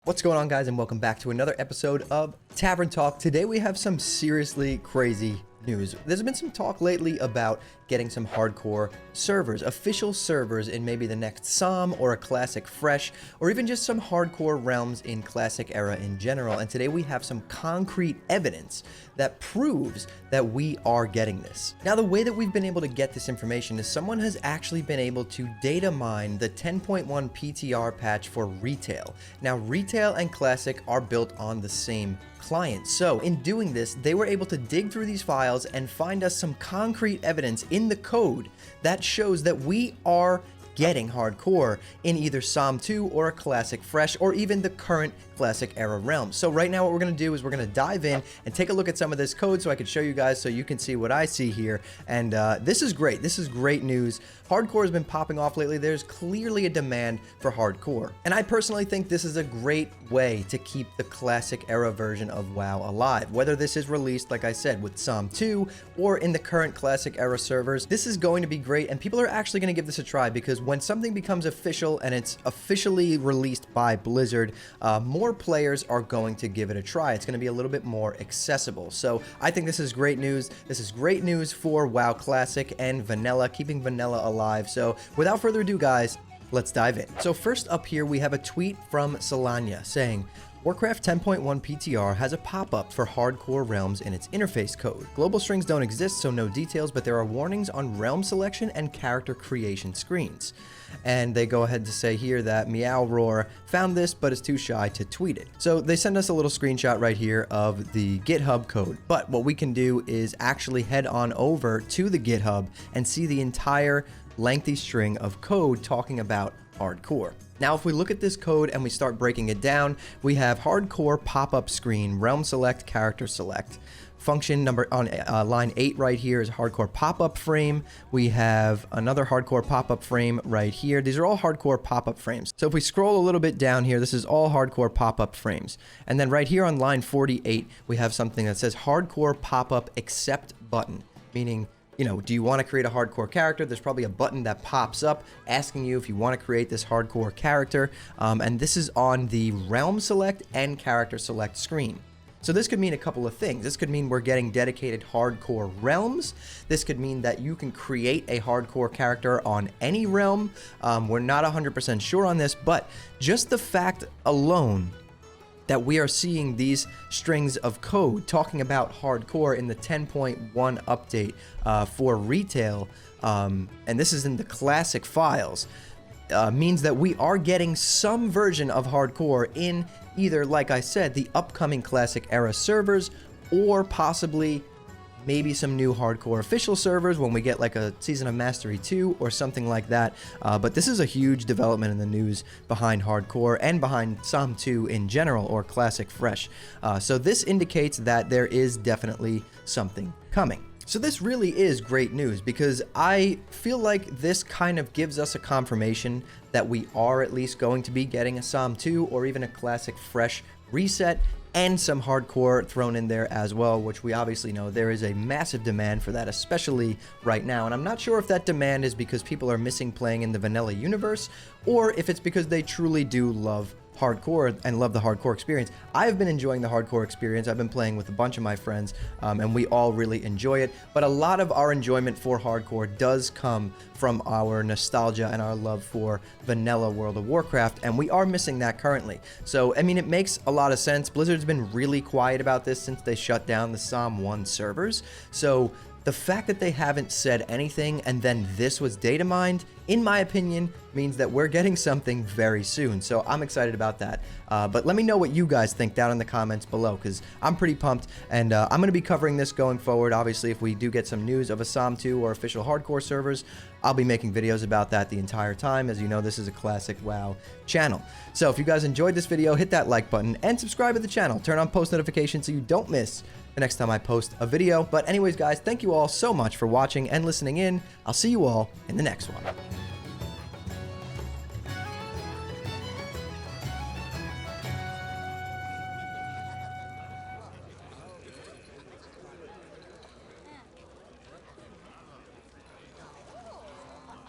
What's going on, guys, and welcome back to another episode of Tavern Talk. Today we have some seriously crazy news. There's been some talk lately about getting some hardcore servers, official servers in maybe the next SOM or a Classic Fresh, or even just some hardcore realms in Classic Era in general. And today we have some concrete evidence that proves that we are getting this. Now, the way that we've been able to get this information is someone has actually been able to data mine the 10.1 PTR patch for retail. Now, retail and Classic are built on the same client. So in doing this, they were able to dig through these files and find us some concrete evidence in the code that shows that we are getting hardcore in either SOM 2 or a Classic Fresh, or even the current Classic Era realm. So right now what we're going to do is we're going to dive in and take a look at some of this code so I can show you guys, so you can see what I see here. And this is great. This is great news. Hardcore has been popping off lately. There's clearly a demand for hardcore. And I personally think this is a great way to keep the Classic Era version of WoW alive. Whether this is released, like I said, with SOM 2 or in the current Classic Era servers, this is going to be great, and people are actually going to give this a try, because when something becomes official and it's officially released by Blizzard, more players are going to give it a try. It's going to be a little bit more accessible. So I think this is great news. This is great news for WoW Classic and Vanilla, keeping Vanilla alive. So without further ado, guys, let's dive in. So first up here, we have a tweet from Solania saying, Warcraft 10.1 PTR has a pop-up for hardcore realms in its interface code. Global strings don't exist, so no details, but there are warnings on realm selection and character creation screens. And they go ahead to say here that Meow Roar found this, but is too shy to tweet it. So they send us a little screenshot right here of the GitHub code. But what we can do is actually head on over to the GitHub and see the entire lengthy string of code talking about hardcore. Now, if we look at this code and we start breaking it down, we have hardcore pop-up screen, realm select, character select. Function number on line 8 right here is hardcore pop-up frame. We have another hardcore pop-up frame right here. These are all hardcore pop-up frames. So if we scroll a little bit down here, this is all hardcore pop-up frames. And then right here on line 48, we have something that says hardcore pop-up accept button, meaning, you know, do you want to create a hardcore character? There's probably a button that pops up asking you if you want to create this hardcore character. And this is on the realm select and character select screen. So this could mean a couple of things. This could mean we're getting dedicated hardcore realms. This could mean that you can create a hardcore character on any realm. We're not 100% sure on this, but just the fact alone that we are seeing these strings of code talking about hardcore in the 10.1 update for retail, and this is in the classic files, means that we are getting some version of hardcore in either, like I said, the upcoming Classic Era servers, or possibly maybe some new hardcore official servers when we get like a Season of Mastery 2 or something like that. But this is a huge development in the news behind hardcore and behind SOM 2 in general, or Classic Fresh. So this indicates that there is definitely something coming. So this really is great news, because I feel like this kind of gives us a confirmation that we are at least going to be getting a SOM 2 or even a Classic Fresh reset, and some hardcore thrown in there as well, which we obviously know there is a massive demand for that, especially right now. And I'm not sure if that demand is because people are missing playing in the vanilla universe, or if it's because they truly do love hardcore and love the hardcore experience. I've been enjoying the hardcore experience. I've been playing with a bunch of my friends, and we all really enjoy it. But a lot of our enjoyment for hardcore does come from our nostalgia and our love for vanilla World of Warcraft, and we are missing that currently. So, I mean, it makes a lot of sense. Blizzard's been really quiet about this since they shut down the SOM 1 servers. So the fact that they haven't said anything and then this was data mined, in my opinion, means that we're getting something very soon. So I'm excited about that. But let me know what you guys think down in the comments below, because I'm pretty pumped, and I'm going to be covering this going forward. Obviously, if we do get some news of a SOM 2 or official hardcore servers, I'll be making videos about that the entire time. As you know, this is a classic WoW channel. So if you guys enjoyed this video, hit that like button and subscribe to the channel. Turn on post notifications so you don't miss the next time I post a video. But anyways, guys, thank you all so much for watching and listening in. I'll see you all in the next one.